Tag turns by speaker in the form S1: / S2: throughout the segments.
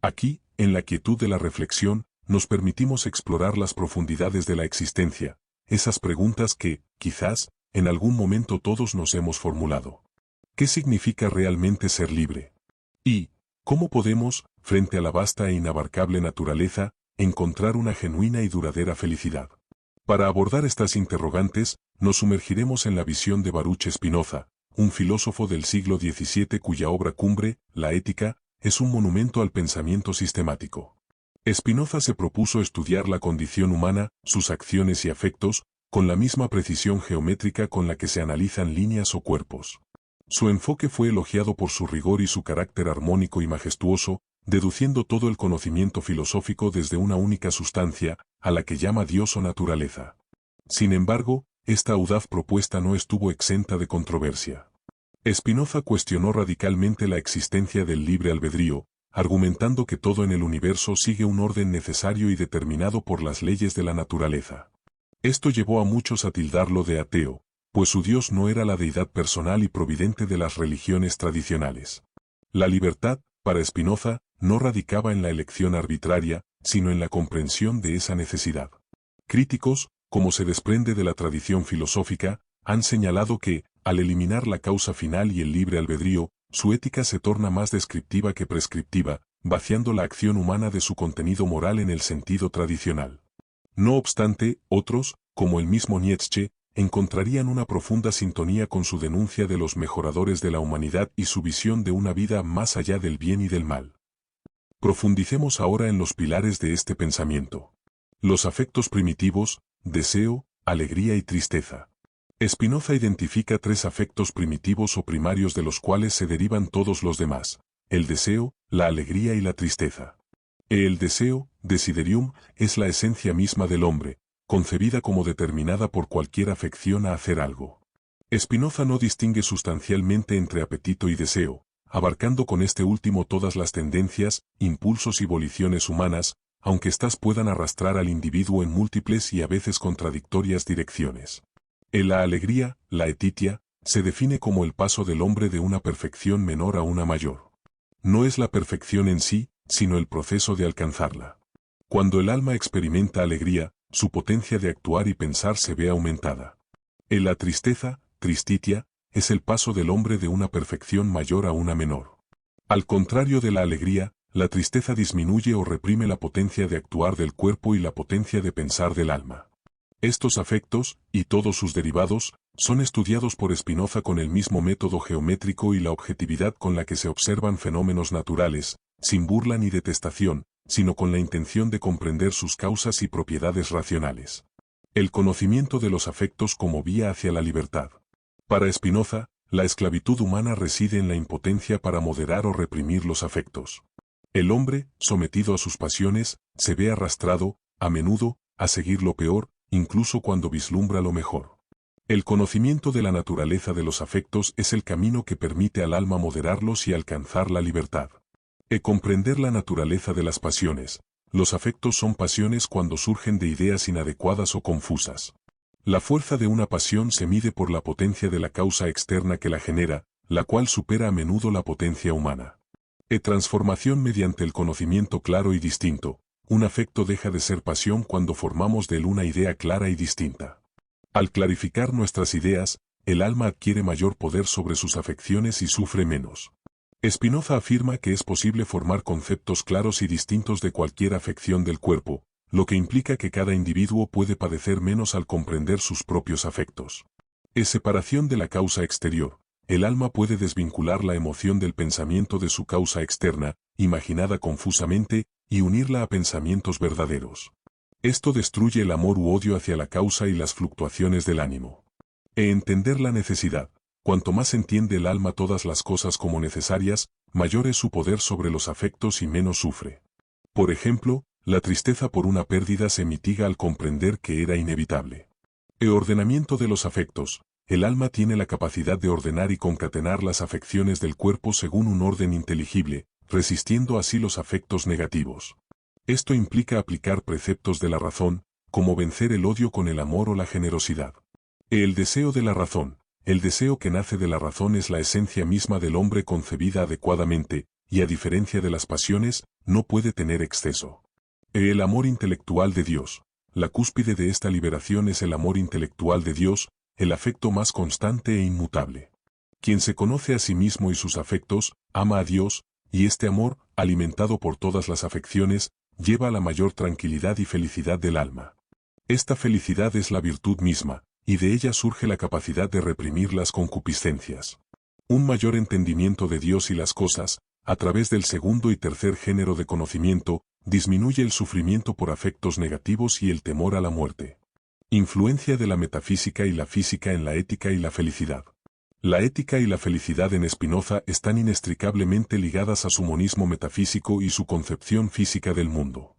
S1: Aquí, en la quietud de la reflexión, nos permitimos explorar las profundidades de la existencia, esas preguntas que, quizás, en algún momento todos nos hemos formulado. ¿Qué significa realmente ser libre? ¿Y cómo podemos, frente a la vasta e inabarcable naturaleza, encontrar una genuina y duradera felicidad? Para abordar estas interrogantes, nos sumergiremos en la visión de Baruch Spinoza, un filósofo del siglo XVII cuya obra cumbre, La Ética, es un monumento al pensamiento sistemático. Spinoza se propuso estudiar la condición humana, sus acciones y afectos, con la misma precisión geométrica con la que se analizan líneas o cuerpos. Su enfoque fue elogiado por su rigor y su carácter armónico y majestuoso, deduciendo todo el conocimiento filosófico desde una única sustancia, a la que llama Dios o naturaleza. Sin embargo, esta audaz propuesta no estuvo exenta de controversia. Spinoza cuestionó radicalmente la existencia del libre albedrío, argumentando que todo en el universo sigue un orden necesario y determinado por las leyes de la naturaleza. Esto llevó a muchos a tildarlo de ateo, pues su Dios no era la deidad personal y providente de las religiones tradicionales. La libertad, para Spinoza, no radicaba en la elección arbitraria, sino en la comprensión de esa necesidad. Críticos, como se desprende de la tradición filosófica, han señalado que, al eliminar la causa final y el libre albedrío, su ética se torna más descriptiva que prescriptiva, vaciando la acción humana de su contenido moral en el sentido tradicional. No obstante, otros, como el mismo Nietzsche, encontrarían una profunda sintonía con su denuncia de los mejoradores de la humanidad y su visión de una vida más allá del bien y del mal. Profundicemos ahora en los pilares de este pensamiento. Los afectos primitivos, deseo, alegría y tristeza. Spinoza identifica tres afectos primitivos o primarios de los cuales se derivan todos los demás: el deseo, la alegría y la tristeza. El deseo, desiderium, es la esencia misma del hombre, concebida como determinada por cualquier afección a hacer algo. Spinoza no distingue sustancialmente entre apetito y deseo, abarcando con este último todas las tendencias, impulsos y voliciones humanas, aunque éstas puedan arrastrar al individuo en múltiples y a veces contradictorias direcciones. En la alegría, la etitia, se define como el paso del hombre de una perfección menor a una mayor. No es la perfección en sí, sino el proceso de alcanzarla. Cuando el alma experimenta alegría, su potencia de actuar y pensar se ve aumentada. En la tristeza, tristitia, es el paso del hombre de una perfección mayor a una menor. Al contrario de la alegría, la tristeza disminuye o reprime la potencia de actuar del cuerpo y la potencia de pensar del alma. Estos afectos, y todos sus derivados, son estudiados por Spinoza con el mismo método geométrico y la objetividad con la que se observan fenómenos naturales, sin burla ni detestación, sino con la intención de comprender sus causas y propiedades racionales. El conocimiento de los afectos como vía hacia la libertad. Para Spinoza, la esclavitud humana reside en la impotencia para moderar o reprimir los afectos. El hombre, sometido a sus pasiones, se ve arrastrado, a menudo, a seguir lo peor, incluso cuando vislumbra lo mejor. El conocimiento de la naturaleza de los afectos es el camino que permite al alma moderarlos y alcanzar la libertad. Comprender la naturaleza de las pasiones. Los afectos son pasiones cuando surgen de ideas inadecuadas o confusas. La fuerza de una pasión se mide por la potencia de la causa externa que la genera, la cual supera a menudo la potencia humana. Transformación mediante el conocimiento claro y distinto. Un afecto deja de ser pasión cuando formamos de él una idea clara y distinta. Al clarificar nuestras ideas, el alma adquiere mayor poder sobre sus afecciones y sufre menos. Spinoza afirma que es posible formar conceptos claros y distintos de cualquier afección del cuerpo, lo que implica que cada individuo puede padecer menos al comprender sus propios afectos. En separación de la causa exterior, el alma puede desvincular la emoción del pensamiento de su causa externa, imaginada confusamente, y unirla a pensamientos verdaderos. Esto destruye el amor u odio hacia la causa y las fluctuaciones del ánimo. Entender la necesidad. Cuanto más entiende el alma todas las cosas como necesarias, mayor es su poder sobre los afectos y menos sufre. Por ejemplo, la tristeza por una pérdida se mitiga al comprender que era inevitable. El ordenamiento de los afectos. El alma tiene la capacidad de ordenar y concatenar las afecciones del cuerpo según un orden inteligible, resistiendo así los afectos negativos. Esto implica aplicar preceptos de la razón, como vencer el odio con el amor o la generosidad. El deseo de la razón. El deseo que nace de la razón es la esencia misma del hombre concebida adecuadamente, y a diferencia de las pasiones, no puede tener exceso. El amor intelectual de Dios. La cúspide de esta liberación es el amor intelectual de Dios, el afecto más constante e inmutable. Quien se conoce a sí mismo y sus afectos, ama a Dios, y este amor, alimentado por todas las afecciones, lleva a la mayor tranquilidad y felicidad del alma. Esta felicidad es la virtud misma, y de ella surge la capacidad de reprimir las concupiscencias. Un mayor entendimiento de Dios y las cosas, a través del segundo y tercer género de conocimiento, disminuye el sufrimiento por afectos negativos y el temor a la muerte. Influencia de la metafísica y la física en la ética y la felicidad. La ética y la felicidad en Spinoza están inextricablemente ligadas a su monismo metafísico y su concepción física del mundo.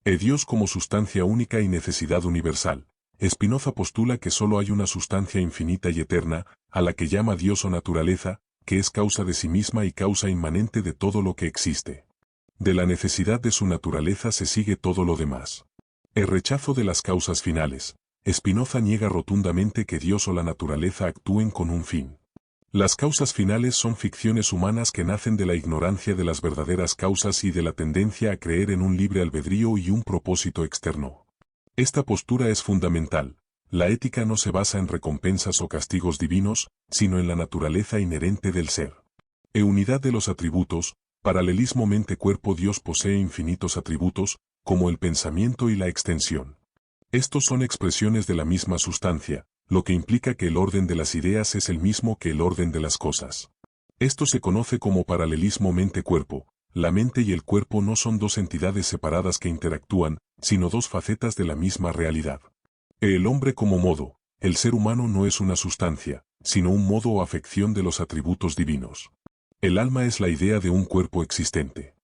S1: Dios como sustancia única y necesidad universal. Spinoza postula que solo hay una sustancia infinita y eterna, a la que llama Dios o naturaleza, que es causa de sí misma y causa inmanente de todo lo que existe. De la necesidad de su naturaleza se sigue todo lo demás. El rechazo de las causas finales. Spinoza niega rotundamente que Dios o la naturaleza actúen con un fin. Las causas finales son ficciones humanas que nacen de la ignorancia de las verdaderas causas y de la tendencia a creer en un libre albedrío y un propósito externo. Esta postura es fundamental. La ética no se basa en recompensas o castigos divinos, sino en la naturaleza inherente del ser. Unidad de los atributos. Paralelismo mente-cuerpo. Dios posee infinitos atributos, como el pensamiento y la extensión. Estos son expresiones de la misma sustancia, lo que implica que el orden de las ideas es el mismo que el orden de las cosas. Esto se conoce como paralelismo mente-cuerpo. La mente y el cuerpo no son dos entidades separadas que interactúan, sino dos facetas de la misma realidad. El hombre como modo. El ser humano no es una sustancia, sino un modo o afección de los atributos divinos. El alma es la idea de un cuerpo existente.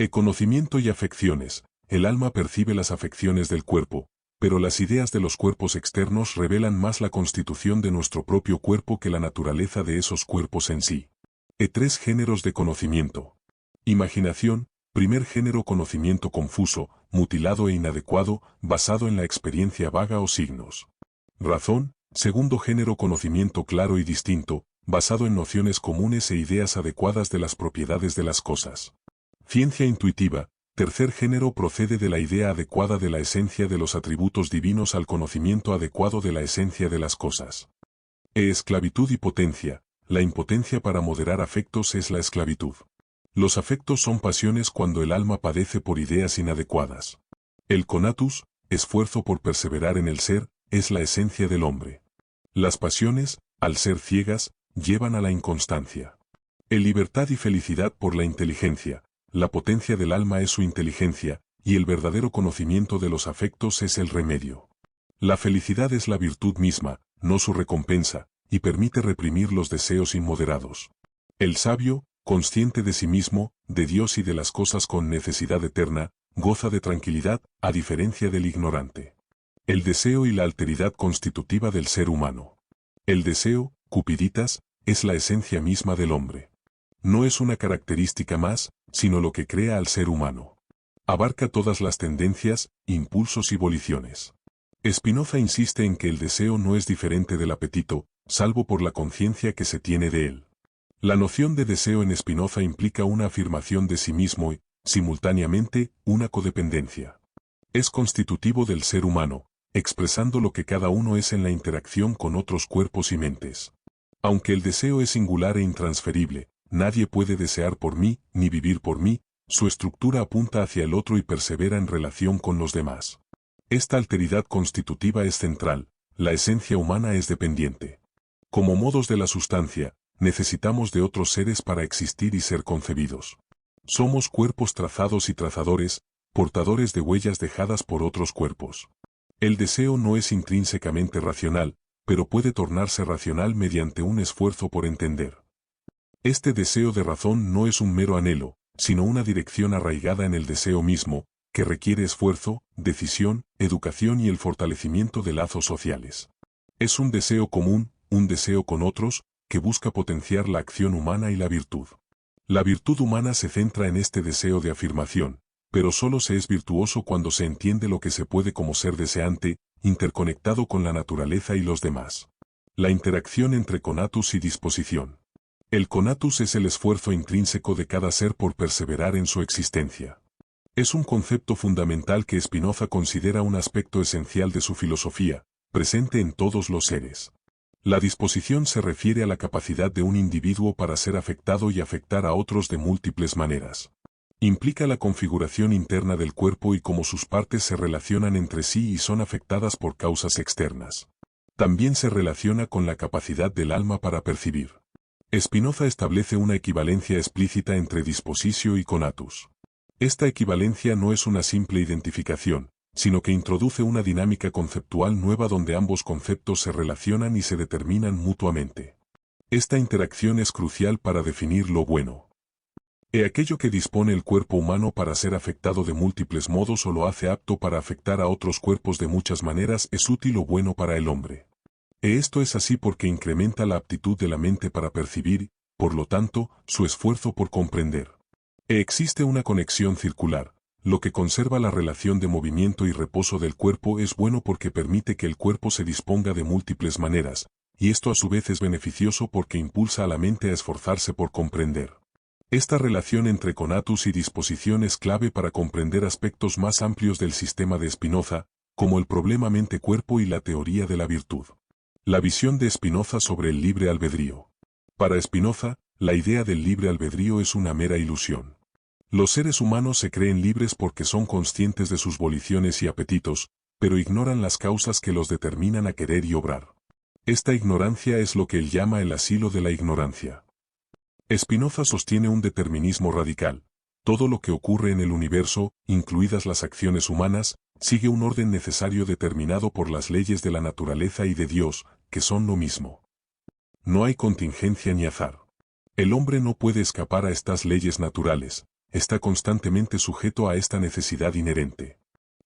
S1: Conocimiento y afecciones. El alma percibe las afecciones del cuerpo, pero las ideas de los cuerpos externos revelan más la constitución de nuestro propio cuerpo que la naturaleza de esos cuerpos en sí. Tres géneros de conocimiento. Imaginación. Primer género: conocimiento confuso, mutilado e inadecuado, basado en la experiencia vaga o signos. Razón. Segundo género: conocimiento claro y distinto, basado en nociones comunes e ideas adecuadas de las propiedades de las cosas. Ciencia intuitiva. Tercer género: procede de la idea adecuada de la esencia de los atributos divinos al conocimiento adecuado de la esencia de las cosas. Esclavitud y potencia. La impotencia para moderar afectos es la esclavitud. Los afectos son pasiones cuando el alma padece por ideas inadecuadas. El conatus, esfuerzo por perseverar en el ser, es la esencia del hombre. Las pasiones, al ser ciegas, llevan a la inconstancia. El libertad y felicidad por la inteligencia. La potencia del alma es su inteligencia, y el verdadero conocimiento de los afectos es el remedio. La felicidad es la virtud misma, no su recompensa, y permite reprimir los deseos inmoderados. El sabio, consciente de sí mismo, de Dios y de las cosas con necesidad eterna, goza de tranquilidad, a diferencia del ignorante. El deseo y la alteridad constitutiva del ser humano. El deseo, cupiditas, es la esencia misma del hombre. No es una característica más, sino lo que crea al ser humano. Abarca todas las tendencias, impulsos y voliciones. Spinoza insiste en que el deseo no es diferente del apetito, salvo por la conciencia que se tiene de él. La noción de deseo en Spinoza implica una afirmación de sí mismo y, simultáneamente, una codependencia. Es constitutivo del ser humano, expresando lo que cada uno es en la interacción con otros cuerpos y mentes. Aunque el deseo es singular e intransferible, nadie puede desear por mí, ni vivir por mí, su estructura apunta hacia el otro y persevera en relación con los demás. Esta alteridad constitutiva es central, la esencia humana es dependiente. Como modos de la sustancia, necesitamos de otros seres para existir y ser concebidos. Somos cuerpos trazados y trazadores, portadores de huellas dejadas por otros cuerpos. El deseo no es intrínsecamente racional, pero puede tornarse racional mediante un esfuerzo por entender. Este deseo de razón no es un mero anhelo, sino una dirección arraigada en el deseo mismo, que requiere esfuerzo, decisión, educación y el fortalecimiento de lazos sociales. Es un deseo común, un deseo con otros, que busca potenciar la acción humana y la virtud. La virtud humana se centra en este deseo de afirmación, pero solo se es virtuoso cuando se entiende lo que se puede como ser deseante, interconectado con la naturaleza y los demás. La interacción entre conatus y disposición. El conatus es el esfuerzo intrínseco de cada ser por perseverar en su existencia. Es un concepto fundamental que Spinoza considera un aspecto esencial de su filosofía, presente en todos los seres. La disposición se refiere a la capacidad de un individuo para ser afectado y afectar a otros de múltiples maneras. Implica la configuración interna del cuerpo y cómo sus partes se relacionan entre sí y son afectadas por causas externas. También se relaciona con la capacidad del alma para percibir. Spinoza establece una equivalencia explícita entre dispositio y conatus. Esta equivalencia no es una simple identificación, sino que introduce una dinámica conceptual nueva donde ambos conceptos se relacionan y se determinan mutuamente. Esta interacción es crucial para definir lo bueno. Aquello que dispone el cuerpo humano para ser afectado de múltiples modos o lo hace apto para afectar a otros cuerpos de muchas maneras es útil o bueno para el hombre. Esto es así porque incrementa la aptitud de la mente para percibir, por lo tanto, su esfuerzo por comprender. Existe una conexión circular. Lo que conserva la relación de movimiento y reposo del cuerpo es bueno porque permite que el cuerpo se disponga de múltiples maneras, y esto a su vez es beneficioso porque impulsa a la mente a esforzarse por comprender. Esta relación entre conatus y disposición es clave para comprender aspectos más amplios del sistema de Spinoza, como el problema mente-cuerpo y la teoría de la virtud. La visión de Spinoza sobre el libre albedrío. Para Spinoza, la idea del libre albedrío es una mera ilusión. Los seres humanos se creen libres porque son conscientes de sus voliciones y apetitos, pero ignoran las causas que los determinan a querer y obrar. Esta ignorancia es lo que él llama el asilo de la ignorancia. Spinoza sostiene un determinismo radical. Todo lo que ocurre en el universo, incluidas las acciones humanas, sigue un orden necesario determinado por las leyes de la naturaleza y de Dios, que son lo mismo. No hay contingencia ni azar. El hombre no puede escapar a estas leyes naturales, está constantemente sujeto a esta necesidad inherente.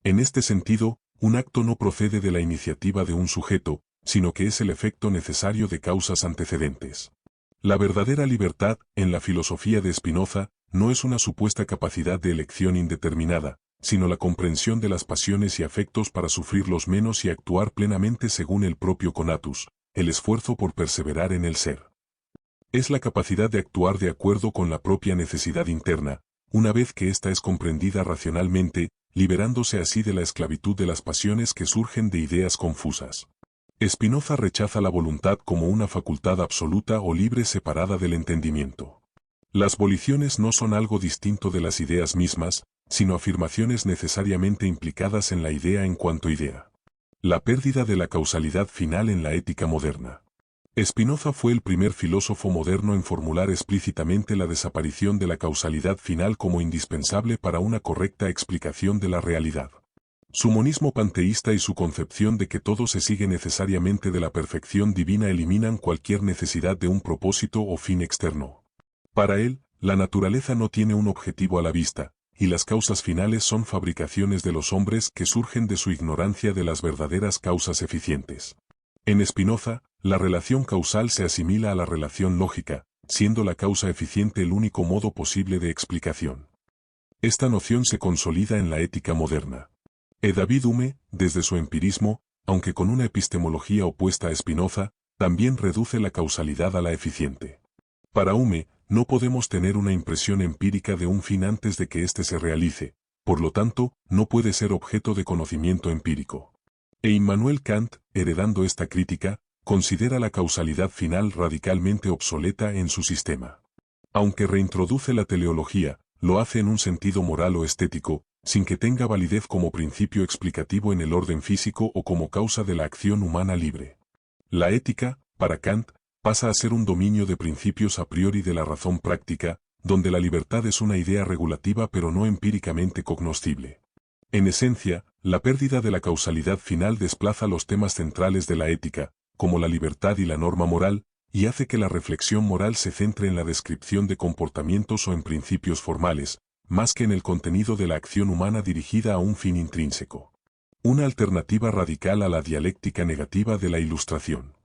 S1: En este sentido, un acto no procede de la iniciativa de un sujeto, sino que es el efecto necesario de causas antecedentes. La verdadera libertad, en la filosofía de Spinoza, no es una supuesta capacidad de elección indeterminada, sino la comprensión de las pasiones y afectos para sufrirlos menos y actuar plenamente según el propio conatus, el esfuerzo por perseverar en el ser. Es la capacidad de actuar de acuerdo con la propia necesidad interna, una vez que ésta es comprendida racionalmente, liberándose así de la esclavitud de las pasiones que surgen de ideas confusas. Spinoza rechaza la voluntad como una facultad absoluta o libre separada del entendimiento. Las voliciones no son algo distinto de las ideas mismas, sino afirmaciones necesariamente implicadas en la idea en cuanto idea. La pérdida de la causalidad final en la ética moderna. Spinoza fue el primer filósofo moderno en formular explícitamente la desaparición de la causalidad final como indispensable para una correcta explicación de la realidad. Su monismo panteísta y su concepción de que todo se sigue necesariamente de la perfección divina eliminan cualquier necesidad de un propósito o fin externo. Para él, la naturaleza no tiene un objetivo a la vista, y las causas finales son fabricaciones de los hombres que surgen de su ignorancia de las verdaderas causas eficientes. En Spinoza, la relación causal se asimila a la relación lógica, siendo la causa eficiente el único modo posible de explicación. Esta noción se consolida en la ética moderna. David Hume, desde su empirismo, aunque con una epistemología opuesta a Spinoza, también reduce la causalidad a la eficiente. Para Hume, no podemos tener una impresión empírica de un fin antes de que éste se realice, por lo tanto, no puede ser objeto de conocimiento empírico. Immanuel Kant, heredando esta crítica, considera la causalidad final radicalmente obsoleta en su sistema. Aunque reintroduce la teleología, lo hace en un sentido moral o estético, sin que tenga validez como principio explicativo en el orden físico o como causa de la acción humana libre. La ética, para Kant, pasa a ser un dominio de principios a priori de la razón práctica, donde la libertad es una idea regulativa pero no empíricamente cognoscible. En esencia, la pérdida de la causalidad final desplaza los temas centrales de la ética, como la libertad y la norma moral, y hace que la reflexión moral se centre en la descripción de comportamientos o en principios formales, más que en el contenido de la acción humana dirigida a un fin intrínseco. Una alternativa radical a la dialéctica negativa de la Ilustración.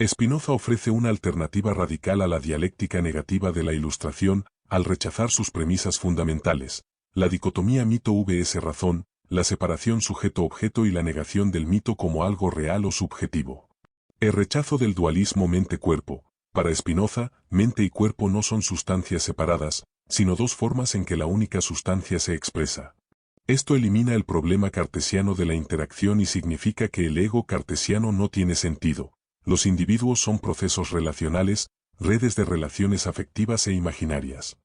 S1: Spinoza ofrece una alternativa radical a la dialéctica negativa de la Ilustración, al rechazar sus premisas fundamentales, la dicotomía mito vs razón, la separación sujeto-objeto y la negación del mito como algo real o subjetivo. El rechazo del dualismo mente-cuerpo, Para Spinoza, mente y cuerpo no son sustancias separadas, sino dos formas en que la única sustancia se expresa. Esto elimina el problema cartesiano de la interacción y significa que el ego cartesiano no tiene sentido. Los individuos son procesos relacionales, redes de relaciones afectivas e imaginarias.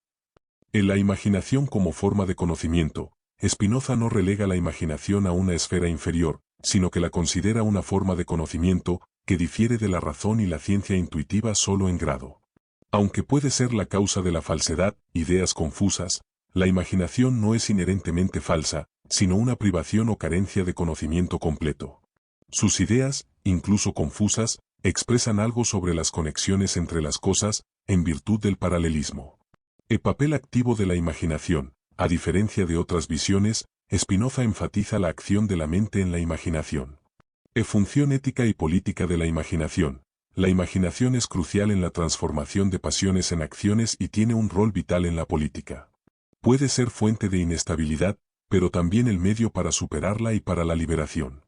S1: En la imaginación como forma de conocimiento, Spinoza no relega la imaginación a una esfera inferior, sino que la considera una forma de conocimiento que difiere de la razón y la ciencia intuitiva solo en grado. Aunque puede ser la causa de la falsedad, ideas confusas, la imaginación no es inherentemente falsa, sino una privación o carencia de conocimiento completo. Sus ideas, incluso confusas, expresan algo sobre las conexiones entre las cosas, en virtud del paralelismo. El papel activo de la imaginación, a diferencia de otras visiones, Spinoza enfatiza la acción de la mente en la imaginación. Función ética y política de la imaginación. La imaginación es crucial en la transformación de pasiones en acciones y tiene un rol vital en la política. Puede ser fuente de inestabilidad, pero también el medio para superarla y para la liberación.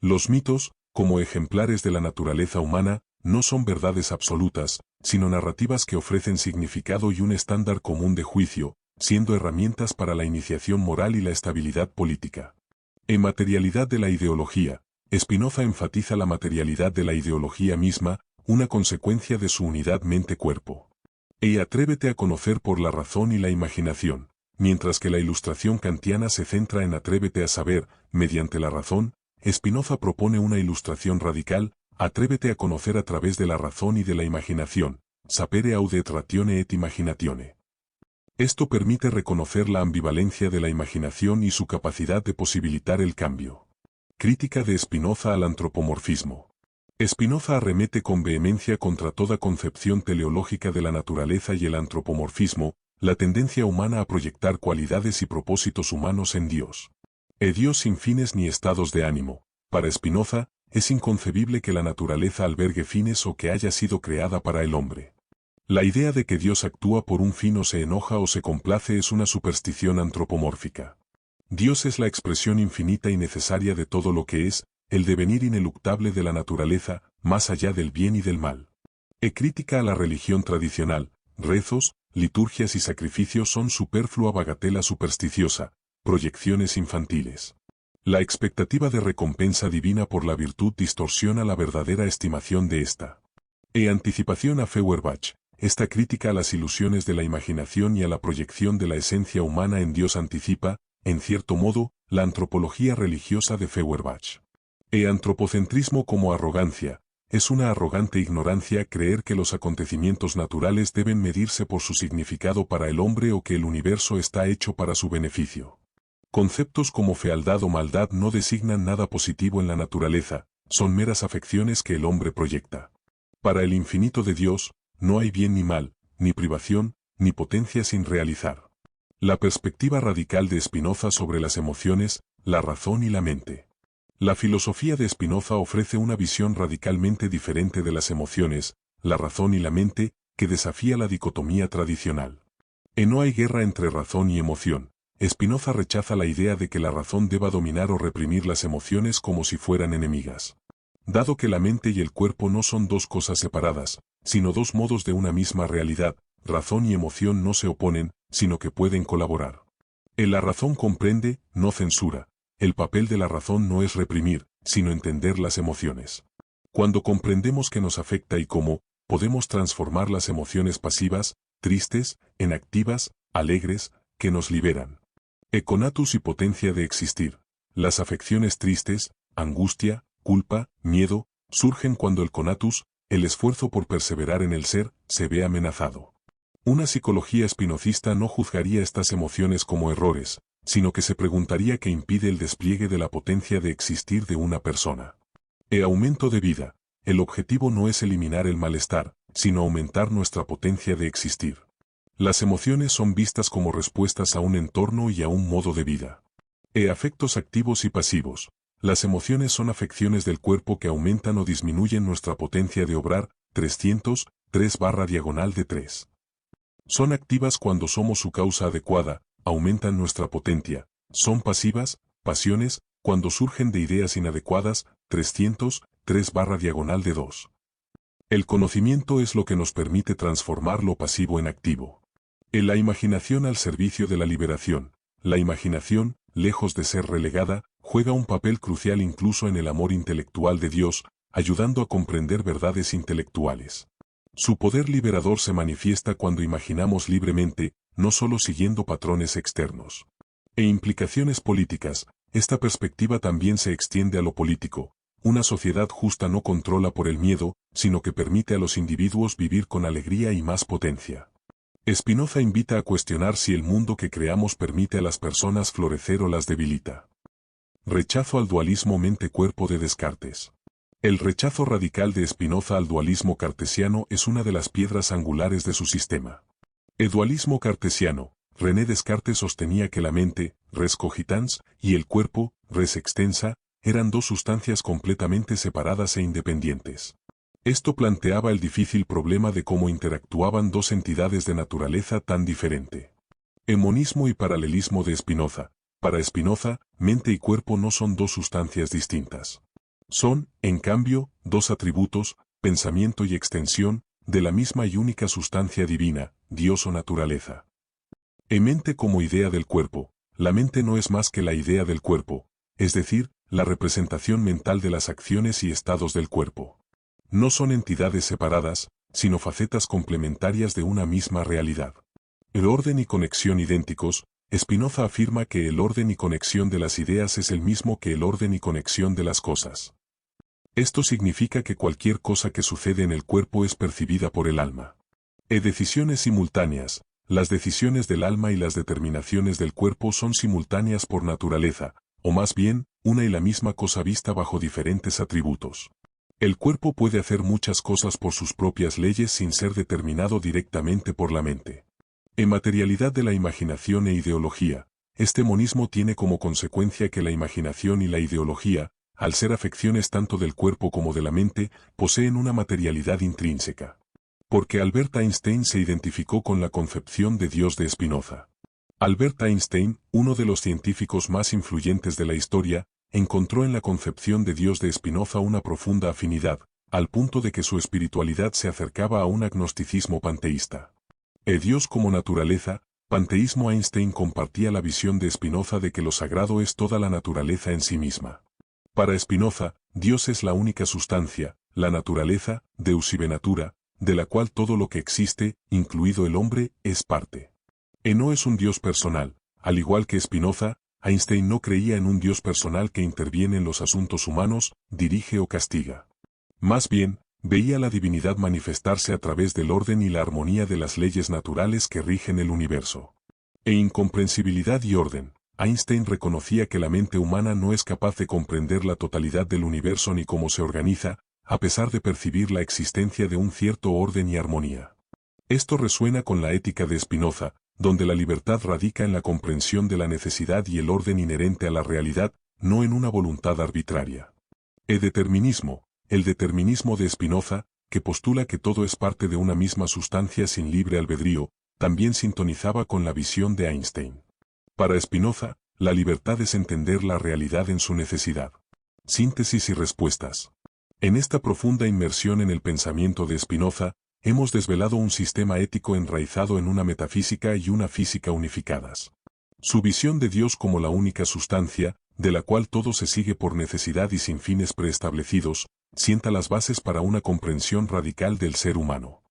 S1: Los mitos, como ejemplares de la naturaleza humana, no son verdades absolutas, sino narrativas que ofrecen significado y un estándar común de juicio, siendo herramientas para la iniciación moral y la estabilidad política. En materialidad de la ideología, Spinoza enfatiza la materialidad de la ideología misma, una consecuencia de su unidad mente-cuerpo. Atrévete a conocer por la razón y la imaginación, mientras que la ilustración kantiana se centra en atrévete a saber, mediante la razón, Spinoza propone una ilustración radical, atrévete a conocer a través de la razón y de la imaginación, sapere audet ratione et imaginatione. Esto permite reconocer la ambivalencia de la imaginación y su capacidad de posibilitar el cambio. Crítica de Spinoza al antropomorfismo. Spinoza arremete con vehemencia contra toda concepción teleológica de la naturaleza y el antropomorfismo, la tendencia humana a proyectar cualidades y propósitos humanos en Dios. Dios sin fines ni estados de ánimo. Para Spinoza, es inconcebible que la naturaleza albergue fines o que haya sido creada para el hombre. La idea de que Dios actúa por un fin o se enoja o se complace es una superstición antropomórfica. Dios es la expresión infinita y necesaria de todo lo que es, el devenir ineluctable de la naturaleza, más allá del bien y del mal. Crítica a la religión tradicional, rezos, liturgias y sacrificios son superflua bagatela supersticiosa, proyecciones infantiles. La expectativa de recompensa divina por la virtud distorsiona la verdadera estimación de esta. Anticipación a Feuerbach. Esta crítica a las ilusiones de la imaginación y a la proyección de la esencia humana en Dios anticipa, en cierto modo, la antropología religiosa de Feuerbach. Antropocentrismo como arrogancia. Es una arrogante ignorancia creer que los acontecimientos naturales deben medirse por su significado para el hombre o que el universo está hecho para su beneficio. Conceptos como fealdad o maldad no designan nada positivo en la naturaleza, son meras afecciones que el hombre proyecta. Para el infinito de Dios, no hay bien ni mal, ni privación, ni potencia sin realizar. La perspectiva radical de Spinoza sobre las emociones, la razón y la mente. La filosofía de Spinoza ofrece una visión radicalmente diferente de las emociones, la razón y la mente, que desafía la dicotomía tradicional. No hay guerra entre razón y emoción. Spinoza rechaza la idea de que la razón deba dominar o reprimir las emociones como si fueran enemigas. Dado que la mente y el cuerpo no son dos cosas separadas, sino dos modos de una misma realidad, razón y emoción no se oponen, sino que pueden colaborar. La razón comprende, no censura. El papel de la razón no es reprimir, sino entender las emociones. Cuando comprendemos qué nos afecta y cómo, podemos transformar las emociones pasivas, tristes, en activas, alegres, que nos liberan. Conatus y potencia de existir. Las afecciones tristes, angustia, culpa, miedo, surgen cuando el conatus, el esfuerzo por perseverar en el ser, se ve amenazado. Una psicología spinozista no juzgaría estas emociones como errores, sino que se preguntaría qué impide el despliegue de la potencia de existir de una persona. Aumento de vida. El objetivo no es eliminar el malestar, sino aumentar nuestra potencia de existir. Las emociones son vistas como respuestas a un entorno y a un modo de vida. Afectos activos y pasivos. Las emociones son afecciones del cuerpo que aumentan o disminuyen nuestra potencia de obrar, 303/3. Son activas cuando somos su causa adecuada, aumentan nuestra potencia. Son pasivas, pasiones, cuando surgen de ideas inadecuadas, 303/2. El conocimiento es lo que nos permite transformar lo pasivo en activo. En la imaginación al servicio de la liberación, la imaginación, lejos de ser relegada, juega un papel crucial incluso en el amor intelectual de Dios, ayudando a comprender verdades intelectuales. Su poder liberador se manifiesta cuando imaginamos libremente, no solo siguiendo patrones externos. E implicaciones políticas, esta perspectiva también se extiende a lo político. Una sociedad justa no controla por el miedo, sino que permite a los individuos vivir con alegría y más potencia. Spinoza invita a cuestionar si el mundo que creamos permite a las personas florecer o las debilita. Rechazo al dualismo mente-cuerpo de Descartes. El rechazo radical de Spinoza al dualismo cartesiano es una de las piedras angulares de su sistema. El dualismo cartesiano, René Descartes sostenía que la mente, res cogitans, y el cuerpo, res extensa, eran dos sustancias completamente separadas e independientes. Esto planteaba el difícil problema de cómo interactuaban dos entidades de naturaleza tan diferente. Monismo y paralelismo de Spinoza. Para Spinoza, mente y cuerpo no son dos sustancias distintas. Son, en cambio, dos atributos, pensamiento y extensión, de la misma y única sustancia divina, Dios o naturaleza. Mente como idea del cuerpo. La mente no es más que la idea del cuerpo, es decir, la representación mental de las acciones y estados del cuerpo. No son entidades separadas, sino facetas complementarias de una misma realidad. El orden y conexión idénticos. Spinoza afirma que el orden y conexión de las ideas es el mismo que el orden y conexión de las cosas. Esto significa que cualquier cosa que sucede en el cuerpo es percibida por el alma. Decisiones simultáneas. Las decisiones del alma y las determinaciones del cuerpo son simultáneas por naturaleza, o más bien, una y la misma cosa vista bajo diferentes atributos. El cuerpo puede hacer muchas cosas por sus propias leyes sin ser determinado directamente por la mente. En materialidad de la imaginación e ideología, este monismo tiene como consecuencia que la imaginación y la ideología, al ser afecciones tanto del cuerpo como de la mente, poseen una materialidad intrínseca. Porque Albert Einstein se identificó con la concepción de Dios de Spinoza. Albert Einstein, uno de los científicos más influyentes de la historia, encontró en la concepción de Dios de Spinoza una profunda afinidad, al punto de que su espiritualidad se acercaba a un agnosticismo panteísta. Dios como naturaleza, panteísmo. Einstein compartía la visión de Spinoza de que lo sagrado es toda la naturaleza en sí misma. Para Spinoza, Dios es la única sustancia, la naturaleza, deus ibe natura, de la cual todo lo que existe, incluido el hombre, es parte. No es un Dios personal. Al igual que Spinoza, Einstein no creía en un Dios personal que interviene en los asuntos humanos, dirige o castiga. Más bien, veía la divinidad manifestarse a través del orden y la armonía de las leyes naturales que rigen el universo. Incomprensibilidad y orden. Einstein reconocía que la mente humana no es capaz de comprender la totalidad del universo ni cómo se organiza, a pesar de percibir la existencia de un cierto orden y armonía. Esto resuena con la ética de Spinoza, donde la libertad radica en la comprensión de la necesidad y el orden inherente a la realidad, no en una voluntad arbitraria. Determinismo. El determinismo de Spinoza, que postula que todo es parte de una misma sustancia sin libre albedrío, también sintonizaba con la visión de Einstein. Para Spinoza, la libertad es entender la realidad en su necesidad. Síntesis y respuestas. En esta profunda inmersión en el pensamiento de Spinoza, hemos desvelado un sistema ético enraizado en una metafísica y una física unificadas. Su visión de Dios como la única sustancia, de la cual todo se sigue por necesidad y sin fines preestablecidos, sienta las bases para una comprensión radical del ser humano.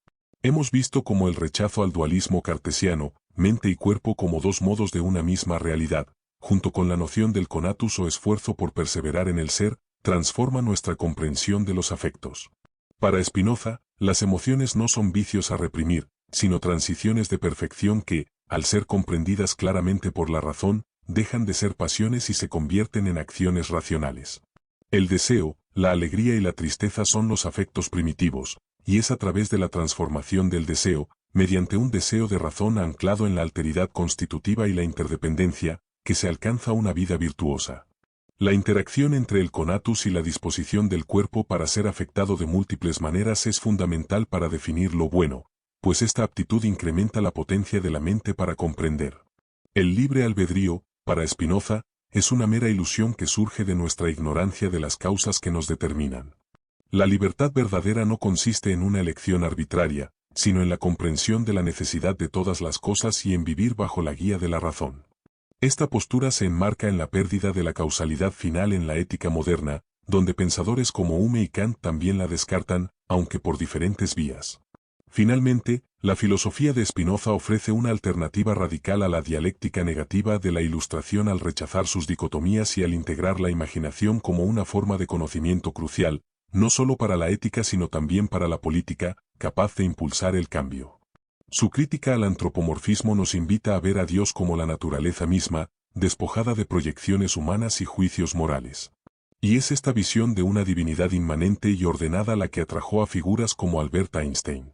S1: Hemos visto cómo el rechazo al dualismo cartesiano, mente y cuerpo como dos modos de una misma realidad, junto con la noción del conatus o esfuerzo por perseverar en el ser, transforma nuestra comprensión de los afectos. Para Spinoza, las emociones no son vicios a reprimir, sino transiciones de perfección que, al ser comprendidas claramente por la razón, dejan de ser pasiones y se convierten en acciones racionales. El deseo, la alegría y la tristeza son los afectos primitivos, y es a través de la transformación del deseo, mediante un deseo de razón anclado en la alteridad constitutiva y la interdependencia, que se alcanza una vida virtuosa. La interacción entre el conatus y la disposición del cuerpo para ser afectado de múltiples maneras es fundamental para definir lo bueno, pues esta aptitud incrementa la potencia de la mente para comprender. El libre albedrío, para Spinoza, es una mera ilusión que surge de nuestra ignorancia de las causas que nos determinan. La libertad verdadera no consiste en una elección arbitraria, sino en la comprensión de la necesidad de todas las cosas y en vivir bajo la guía de la razón. Esta postura se enmarca en la pérdida de la causalidad final en la ética moderna, donde pensadores como Hume y Kant también la descartan, aunque por diferentes vías. Finalmente, la filosofía de Spinoza ofrece una alternativa radical a la dialéctica negativa de la Ilustración al rechazar sus dicotomías y al integrar la imaginación como una forma de conocimiento crucial, no solo para la ética sino también para la política, capaz de impulsar el cambio. Su crítica al antropomorfismo nos invita a ver a Dios como la naturaleza misma, despojada de proyecciones humanas y juicios morales. Y es esta visión de una divinidad inmanente y ordenada la que atrajo a figuras como Albert Einstein.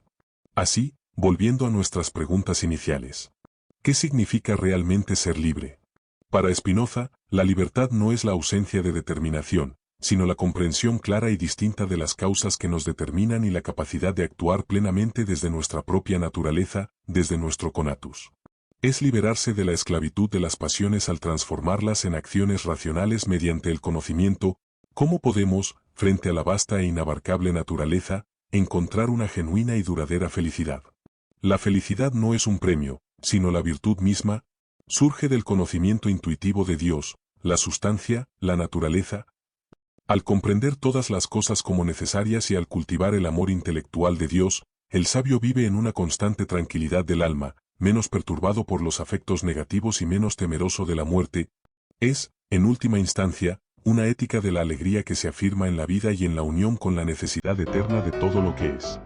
S1: Así, volviendo a nuestras preguntas iniciales. ¿Qué significa realmente ser libre? Para Spinoza, la libertad no es la ausencia de determinación, sino la comprensión clara y distinta de las causas que nos determinan y la capacidad de actuar plenamente desde nuestra propia naturaleza, desde nuestro conatus. Es liberarse de la esclavitud de las pasiones al transformarlas en acciones racionales mediante el conocimiento. ¿Cómo podemos, frente a la vasta e inabarcable naturaleza, encontrar una genuina y duradera felicidad? La felicidad no es un premio, sino la virtud misma. Surge del conocimiento intuitivo de Dios, la sustancia, la naturaleza. Al comprender todas las cosas como necesarias y al cultivar el amor intelectual de Dios, el sabio vive en una constante tranquilidad del alma, menos perturbado por los afectos negativos y menos temeroso de la muerte. Es, en última instancia, una ética de la alegría que se afirma en la vida y en la unión con la necesidad eterna de todo lo que es.